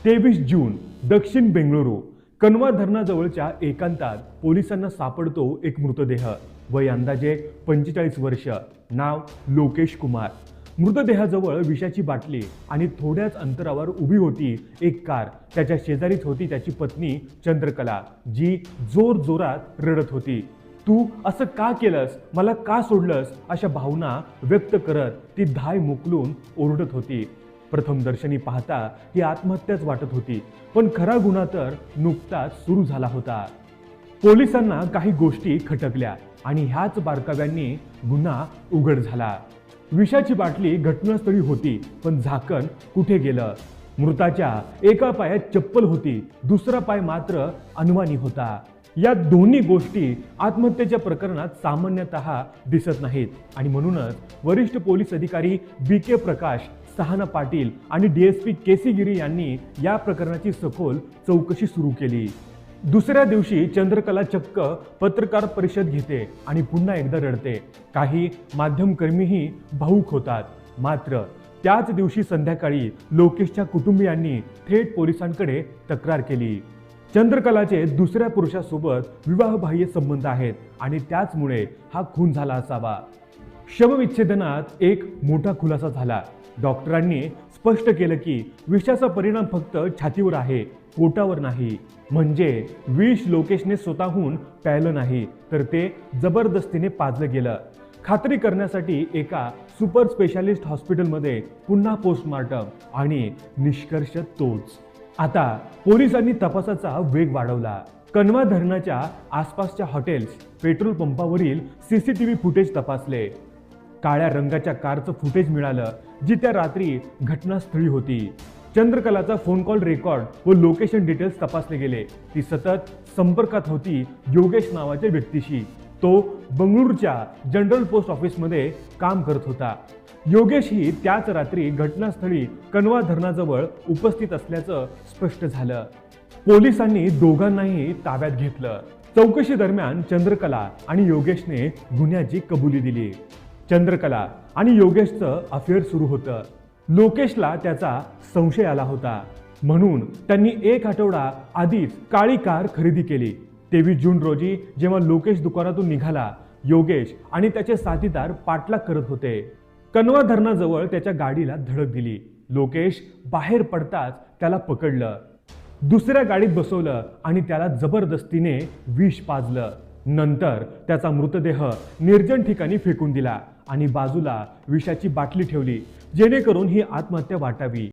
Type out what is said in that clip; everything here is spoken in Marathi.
23 जून दक्षिण बेंगळुरू कनवा धरणाजवळच्या एकांतात पोलिसांना सापडतो एक मृतदेह. वय अंदाजे 45 वर्ष. नाव लोकेश कुमार. मृतदेहाजवळ विषाची बाटली आणि थोड्याच अंतरावर उभी होती एक कार. त्याच्या शेजारीच होती त्याची पत्नी चंद्रकला, जी जोर जोरात रडत होती. तू असं का केलंस, मला का सोडलंस, अशा भावना व्यक्त करत ती धाय मोकलून ओरडत होती. प्रथम दर्शनी पाहता ही आत्महत्याच वाटत होती, पण खरा गुन्हा तर नुकताच सुरू झाला होता. पोलिसांना काही गोष्टी खटकल्या आणि ह्याच बारकाव्यांनी गुन्हा उघड झाला. विषाची बाटली घटनास्थळी होती, पण झाकण कुठे गेलं? मृताच्या एका पायात चप्पल होती, दुसरा पाय मात्र अनवाणी होता. या दोन्ही गोष्टी आत्महत्येच्या प्रकरणात सामान्यतः दिसत नाहीत आणि म्हणूनच वरिष्ठ पोलीस अधिकारी BK प्रकाश, सहाना पाटील आणि DSP KC गिरी यांनी या प्रकरणाची सखोल चौकशी सुरू केली. दुसऱ्या दिवशी चंद्रकला चक्क पत्रकार परिषद घेते आणि पुन्हा एकदा रडते. काही माध्यमकर्मीही भावुक होतात. मात्र त्याच दिवशी संध्याकाळी लोकेशच्या कुटुंबियांनी थेट पोलिसांकडे तक्रार केली. चंद्रकलाचे दुसऱ्या पुरुषासोबत विवाहबाह्य संबंध आहेत आणि त्याचमुळे हा खून झाला असावा. शवविच्छेदनात एक मोठा खुलासा झाला. डॉक्टरांनी स्पष्ट केलं की विषाचा परिणाम फक्त छातीवर आहे, पोटावर नाही. म्हणजे विष लोकेशने स्वतःहून प्यायलं नाही, तर ते जबरदस्तीने पाजलं गेलं. खात्री करण्यासाठी एका सुपर स्पेशालिस्ट हॉस्पिटलमध्ये पुन्हा पोस्टमार्टम आणि निष्कर्ष तोच. आता पोलिसांनी तपासाचा वेग वाढवला. कनवा धरणाच्या आसपासच्या हॉटेल्स, पेट्रोल पंपावरील CCTV फुटेज तपासले. काळ्या रंगाच्या कारचं फुटेज मिळालं, जी त्या रात्री घटनास्थळी होती. चंद्रकलाचा फोन कॉल रेकॉर्ड व लोकेशन डिटेल्स तपासले गेले. ती सतत संपर्कात होती योगेश नावाच्या व्यक्तीशी. तो बंगळुरूच्या जनरल पोस्ट ऑफिसमध्ये काम करत होता. योगेश ही त्याच रात्री घटनास्थळी कनवा धरणाजवळ उपस्थित असल्याचं स्पष्ट झालं. पोलिसांनी दोघांनाही ताब्यात घेतलं. चौकशी दरम्यान चंद्रकला आणि योगेशने गुन्ह्याची कबुली दिली. चंद्रकला आणि योगेशचं अफेअर सुरू होतं. लोकेशला त्याचा संशय आला होता, म्हणून त्यांनी एक आठवडा आधीच काळी कार खरेदी केली. 23 जून रोजी जेव्हा लोकेश दुकानातून निघाला, योगेश आणि त्याचे साथीदार पाठलाग करत होते. कनवा धरणाजवळ त्याच्या गाडीला धडक दिली. लोकेश बाहेर पडताच त्याला पकडलं, दुसऱ्या गाडीत बसवलं आणि त्याला जबरदस्तीने विष पाजलं. नंतर त्याचा मृतदेह निर्जन ठिकाणी फेकून दिला आणि बाजूला विषाची बाटली ठेवली, जेणेकरून ही आत्महत्या वाटावी.